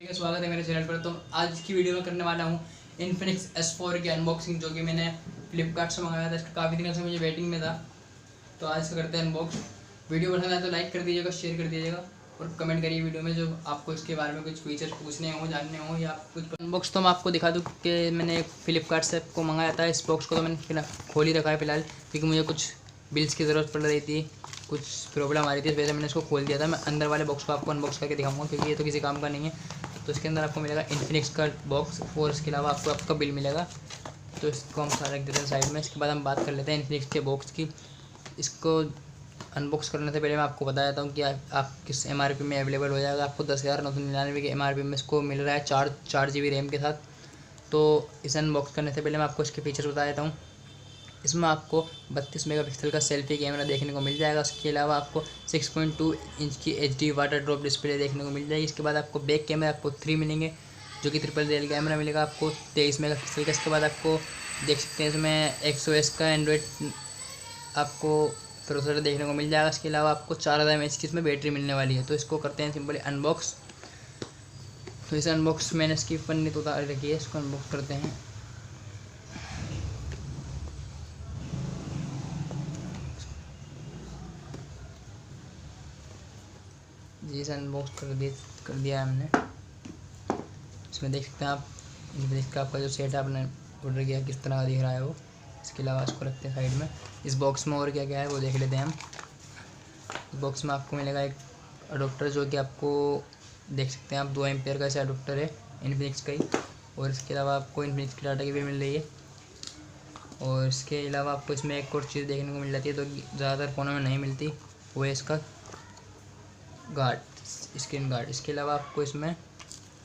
ठीक है, स्वागत है मेरे चैनल पर। तो आज की वीडियो में करने वाला हूँ इन्फिनिक्स S4 की अनबॉक्सिंग, जो कि मैंने फ्लिपकार्ट से मंगाया था। इसका काफ़ी दिनों से मुझे वेटिंग में था, तो आज से करते हैं अनबॉक्स। वीडियो पसंद आए तो लाइक कर दीजिएगा, शेयर कर दीजिएगा और कमेंट करिए वीडियो में, जो आपको इसके बारे में कुछ फीचर्स पूछने हो, जानने हो या कुछ। अनबॉक्स तो मैं आपको दिखा दूँ कि मैंने फ्लिपकार्ट से आपको मंगाया था। इस बॉक्स को तो मैंने खोल ही रखा है फ़िलहाल, क्योंकि मुझे कुछ बिल्स की ज़रूरत पड़ रही थी, कुछ प्रॉब्लम आ रही थी, इस वजह से मैंने इसको खोल दिया था। मैं अंदर वाले बॉक्स को आपको अनबॉक्स करके दिखाऊंगा, क्योंकि ये तो किसी काम का नहीं है। तो इसके अंदर आपको मिलेगा इन्फिनिक्स का बॉक्स और इसके अलावा आपको आपका बिल मिलेगा। तो इसको हम सारा रख देते हैं साइड में। इसके बाद हम बात कर लेते हैं इन्फिनिक्स के बॉक्स की। इसको अनबॉक्स करने से पहले मैं आपको बता देता हूँ कि आप किस MRP में अवेलेबल हो जाएगा। आपको 10,999 के MRP में इसको मिल रहा है 4 GB रैम के साथ। तो इसे अनबॉक्स करने से पहले मैं आपको इसके फीचर्स बता देता हूँ। इसमें आपको 32 मेगापिक्सल का सेल्फी कैमरा देखने को मिल जाएगा। उसके अलावा आपको 6.2 इंच की HD वाटर ड्रॉप डिस्प्ले देखने को मिल जाएगी। इसके बाद आपको बैक कैमरा आपको 3 मिलेंगे, जो कि ट्रिपल रियल कैमरा मिलेगा आपको 23 मेगापिक्सल का। इसके बाद आपको देख सकते हैं इसमें XOS का एंड्रॉयड आपको प्रोसेसर देखने को मिल जाएगा। इसके अलावा आपको 4000 mAh की इसमें बैटरी मिलने वाली है। तो इसको करते हैं सिंपली अनबॉक्स। तो इसे अनबॉक्स मैंने इसकी पन्नी तो उतार रखी है, इसको अनबॉक्स करते हैं। जी इसे अनबॉक्स कर दिया है हमने। इसमें देख सकते हैं आप इन्फिनिक्स का आपका जो सेट है आपने ऑर्डर किया किस तरह का दिख रहा है वो। इसके अलावा इसको रखते हैं साइड में। इस बॉक्स में और क्या क्या है वो देख लेते हैं हम। इस बॉक्स में आपको मिलेगा एक अडोप्टर, जो कि आपको देख सकते हैं आप 2 एम्पियर का ऐसा अडोप्टर है इन्फिनिक्स का ही। और इसके अलावा आपको इन्फिनिक्स की डाटा की भी मिल रही है। और इसके अलावा आपको इसमें एक और चीज़ देखने को मिल जाती है, तो ज़्यादातर फ़ोनों में नहीं मिलती, वो है इसका गार्ड, स्क्रीन गार्ड। इसके अलावा आपको इसमें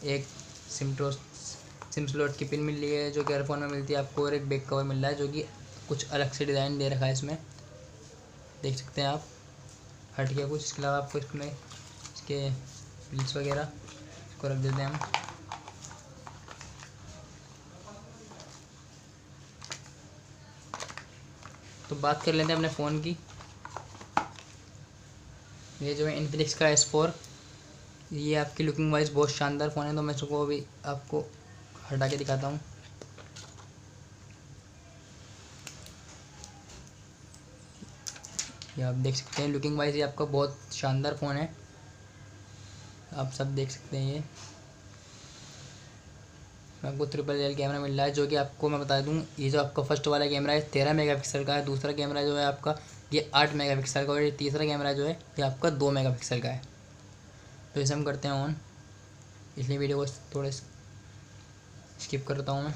एक सिम स्लॉट की पिन मिल रही है, जो कि हर फोन में मिलती है आपको। और एक बैक कवर मिल रहा है, जो कि कुछ अलग से डिज़ाइन दे रखा है इसमें, देख सकते हैं आप, हट गया कुछ। इसके अलावा आपको इसमें इसके बिल्स वगैरह इसको रख देते हैं हम। तो बात कर लेते हैं अपने फ़ोन की। ये जो है इन्फिनिक्स का S4, ये आपकी लुकिंग वाइज बहुत शानदार फ़ोन है। तो मैं इसको अभी आपको हटा के दिखाता हूँ। ये आप देख सकते हैं लुकिंग वाइज ये आपका बहुत शानदार फ़ोन है, आप सब देख सकते हैं। ये आपको ट्रिपल रियल कैमरा मिल रहा है, जो कि आपको मैं बता दूं, ये जो आपका फर्स्ट वाला कैमरा है 13 मेगापिक्सल का है। दूसरा कैमरा जो है आपका ये 8 मेगापिक्सल का, और ये तीसरा कैमरा जो है ये आपका 2 मेगापिक्सल का है। तो इसे हम करते हैं ऑन, इसलिए वीडियो को थोड़े स्किप करता हूँ मैं।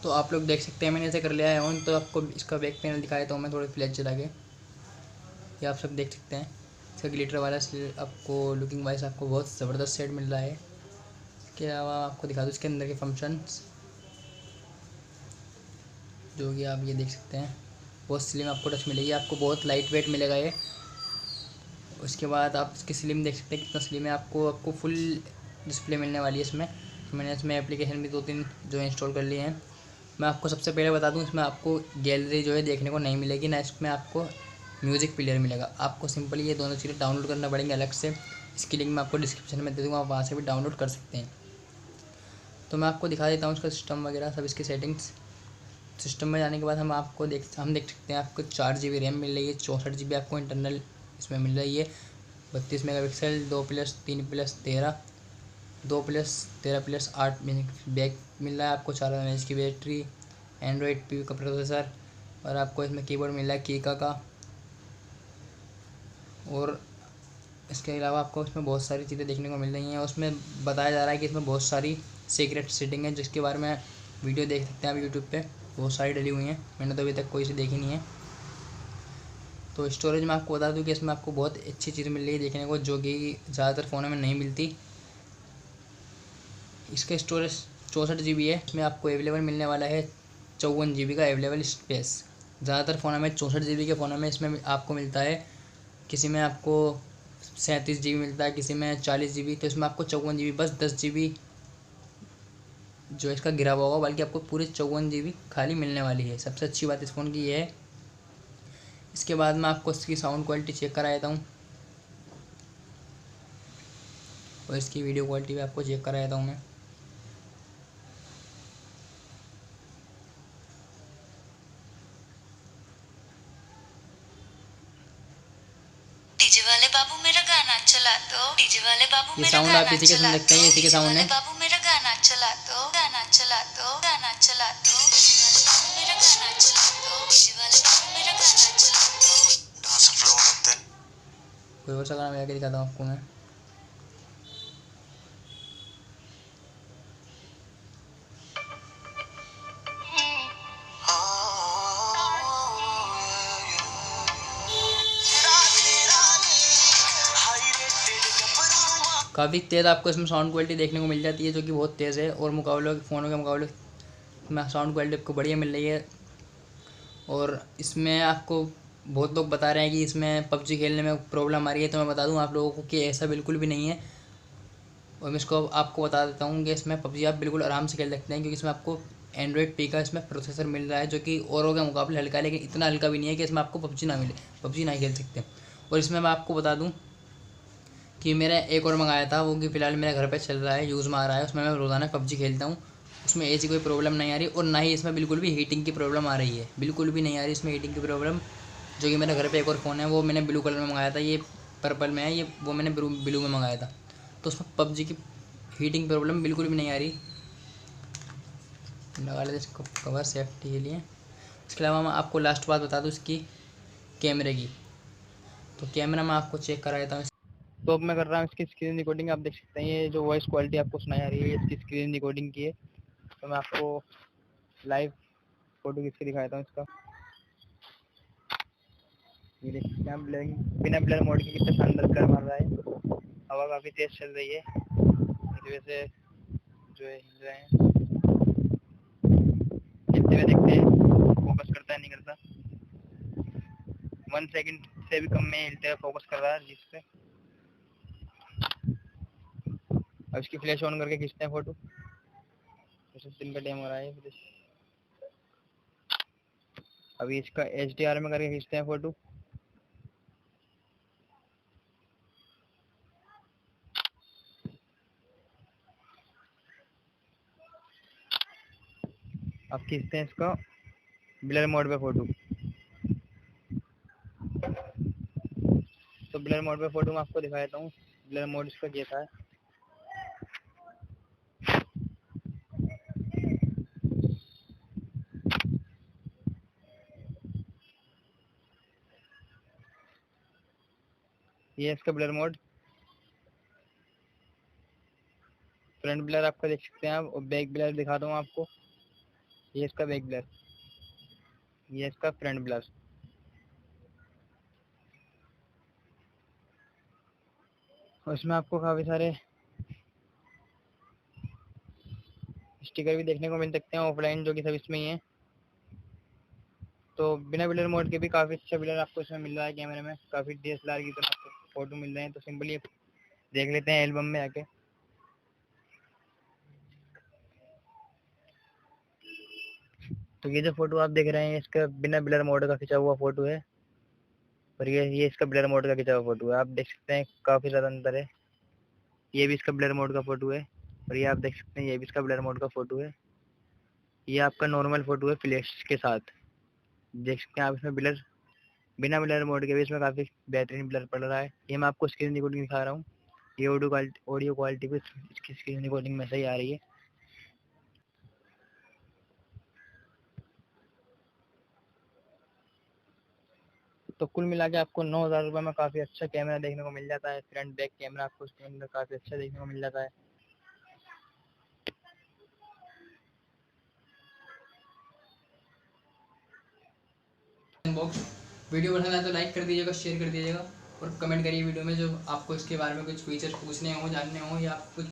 तो आप लोग देख सकते हैं मैंने इसे कर लिया है ऑन। तो आपको इसका बैक पैनल दिखाया तो मैं थोड़ी फ्लैश चला के, ये आप सब देख सकते हैं इसका ग्लिटर वाला आपको लुकिंग वाइज आपको बहुत ज़बरदस्त सेट मिल रहा है। इसके अलावा आपको दिखा दूँ इसके अंदर के फंक्शंस, जो कि आप ये देख सकते हैं, बहुत स्लिम आपको टच मिलेगी, आपको बहुत लाइट वेट मिलेगा ये। उसके बाद आप इसकी स्लिम देख सकते हैं कितना स्लिम है। आपको फुल डिस्प्ले मिलने वाली है इसमें। तो मैंने इसमें एप्लीकेशन भी 2-3 जो इंस्टॉल कर लिए हैं। मैं आपको सबसे पहले बता दूं, इसमें आपको गैलरी जो है देखने को नहीं मिलेगी, ना इसमें आपको म्यूज़िक प्लेयर मिलेगा। आपको सिंपली ये दोनों चीज़ें डाउनलोड करना पड़ेंगे अलग से। इसकी लिंक मैं आपको डिस्क्रिप्शन में दे दूँगा, आप वहाँ से भी डाउनलोड कर सकते हैं। तो मैं आपको दिखा देता हूँ इसका सिस्टम वगैरह सब, इसकी सेटिंग्स। सिस्टम में जाने के बाद हम देख सकते हैं आपको 4 GB रैम मिल रही है, 64 GB आपको इंटरनल इसमें मिल रही है, 32 मेगापिक्सल, 2+3+13, 2+13+8 बैक मिल रहा है आपको, 4000 mAh की बैटरी, एंड्रॉयड P का प्रोसेसर, और आपको इसमें कीबोर्ड मिल रहा है कीका का। और इसके अलावा आपको इसमें बहुत सारी चीज़ें देखने को मिल रही हैं। उसमें बताया जा रहा है कि इसमें बहुत सारी सीक्रेट सेटिंग है, जिसके बारे में वीडियो देख सकते हैं आप यूट्यूब पे, बहुत सारी डली हुई हैं। मैंने तो अभी तक कोई सी देखी नहीं है। तो स्टोरेज में आपको बता दूं कि इसमें आपको बहुत अच्छी चीज़ मिल रही है देखने को, जो कि ज़्यादातर फ़ोनों में नहीं मिलती। इसका स्टोरेज 64 GB है। इसमें आपको अवेलेबल मिलने वाला है 54 GB का अवेलेबल स्पेस। ज़्यादातर फ़ोनों में 64 GB के फ़ोनों में इसमें आपको मिलता है, किसी में आपको 37 GB मिलता है, किसी में 40 GB। तो इसमें आपको 54 GB, बस 10 GB जो इसका गिरा हुआ होगा, बल्कि आपको पूरे 54 GB खाली मिलने वाली है। सबसे अच्छी बात इस फ़ोन की ये है। इसके बाद मैं आपको इसकी साउंड क्वालिटी चेक करा देता हूँ। और इसकी वीडियो क्वालिटी भी आपको चेक करा देता हूँ मैं। डीजे वाले बाबू मेरा गाना चला दो, डीजे वाले बाबू ये मेरा साउंड आप गाना इसी के चला सुन सकते हैं, दो, इसी के डीजे साउंड वाले है। बाबू मेरा गाना चला दो, गाना चला दो, गाना चला दो, डीजे वाले बाबू मेरा गाना चला दो, डीजे वाले बाबू मेरा गाना चला दो। डांस फ्लो रखते हैं। कोई और सा गाना बजा के दिखाता हूँ आपको मैं। काफ़ी तेज़ आपको इसमें साउंड क्वालिटी देखने को मिल जाती है, जो कि बहुत तेज़ है, और मुकाबले फ़ोनों के मुकाबले में साउंड क्वालिटी आपको बढ़िया मिल रही है। और इसमें आपको बहुत लोग बता रहे हैं कि इसमें पबजी खेलने में प्रॉब्लम आ रही है, तो मैं बता दूं आप लोगों को कि ऐसा बिल्कुल भी नहीं है। और मैं इसको आपको बता देता हूँ कि इसमें पबजी आप बिल्कुल आराम से खेल सकते हैं, क्योंकि इसमें आपको एंड्रॉयड पी का इसमें प्रोसेसर मिल रहा है, जो कि औरों के मुकाबले हल्का है, लेकिन इतना हल्का भी नहीं है कि इसमें आपको पबजी ना मिले, पबजी ना खेल सकते। और इसमें मैं आपको बता दूँ कि मैंने एक और मंगाया था, वो कि फ़िलहाल मेरे घर पे चल रहा है, यूज़ में आ रहा है, उसमें मैं रोज़ाना पबजी खेलता हूँ। उसमें ऐसी कोई प्रॉब्लम नहीं आ रही, और ना ही इसमें बिल्कुल भी हीटिंग की प्रॉब्लम आ रही है, बिल्कुल भी नहीं आ रही इसमें हीटिंग की प्रॉब्लम। जो कि मेरे घर पे एक और फ़ोन है, वो मैंने ब्लू कलर में मंगाया था, ये पर्पल में है, ये वो मैंने ब्लू में मंगाया था। तो उसमें पबजी की हीटिंग प्रॉब्लम बिल्कुल भी नहीं आ रही। लगा लेते इसको कवर सेफ्टी के लिए। इसके अलावा मैं आपको लास्ट बात बता दूँ इसकी कैमरे की। तो कैमरा मैं आपको चेक करा देता हूँ। तो अब मैं कर रहा हूँ इसकी स्क्रीन रिकॉर्डिंग। आप देख सकते हैं ये जो वॉइस क्वालिटी आपको सुनाई आ रही है, इसकी स्क्रीन रिकॉर्डिंग की है। तो मैं आपको लाइव फोटो खींच के दिखा देता हूँ इसका। ये देख सकते हैं बिना ब्लर मोड के कितना शानदार ब्लर मार रहा है। हवा काफ़ी तेज़ चल रही है, इस वजह से जो है हिल रहे हैं। हिलते हुए देखते हैं फोकस करता है नहीं करता। 1 सेकंड से भी कम में हिलते हुए फोकस कर रहा है जिससे। अब इसकी फ्लैश ऑन करके खींचते हैं फोटो। जैसे दिन का टाइम हो रहा है, अभी इसका HDR में करके खींचते हैं फोटो। अब खींचते हैं इसका ब्लर मोड पे फोटो। तो ब्लर मोड पे फोटो मैं आपको दिखा देता हूँ, ब्लर मोड इसका कैसा है। ये इसका ब्लर मोड, फ्रंट ब्लर आपका देख सकते हैं आप, और बैक ब्लर दिखाता हूँ आपको। ये इसका बैक ब्लर, ये इसका फ्रंट ब्लर। और इसमें आपको काफ़ी सारे स्टिकर भी देखने को मिल सकते हैं ऑफलाइन, जो कि सब इसमें ही है। तो बिना ब्लर मोड के भी काफ़ी अच्छा ब्लर आपको इसमें मिल रहा है कैमरे में, काफ़ी DSLR की तरह आपको फोटो मिल रहे हैं। तो सिंपली देख लेते हैं एल्बम में आके। तो ये जो फोटो आप देख रहे हैं, इसका बिना ब्लर मोड का खिंचा हुआ फोटो है, और ये इसका ब्लर मोड का खिंचा हुआ फोटो है। आप देख सकते हैं काफ़ी ज़्यादा अंतर है। ये भी इसका ब्लर मोड का फोटो है, और ये आप देख सकते हैं ये भी इसका ब्लर मोड का फोटो है। ये आपका नॉर्मल फोटो है फ्लैश के साथ। देख सकते हैं आप इसमें ब्लर, बिना ब्लर मोड के भी इसमें काफ़ी बेहतरीन ब्लर पड़ रहा है। ये मैं आपको स्क्रीन रिकॉर्डिंग दिखा रहा हूँ। ये ऑडियो क्वालिटी भी इसकी स्क्रीन रिकॉर्डिंग में सही आ रही है। तो कुल मिला के आपको 9,000 रुपये में काफ़ी अच्छा कैमरा देखने को मिल जाता है। फ्रंट बैक कैमरा आपको उसके अंदर काफ़ी अच्छा देखने को मिल जाता है। बॉक्स वीडियो पसंद आए तो लाइक कर दीजिएगा, शेयर कर दीजिएगा, और कमेंट करिए वीडियो में जो आपको इसके बारे में कुछ फीचर्स पूछने हो, जानने हो, या कुछ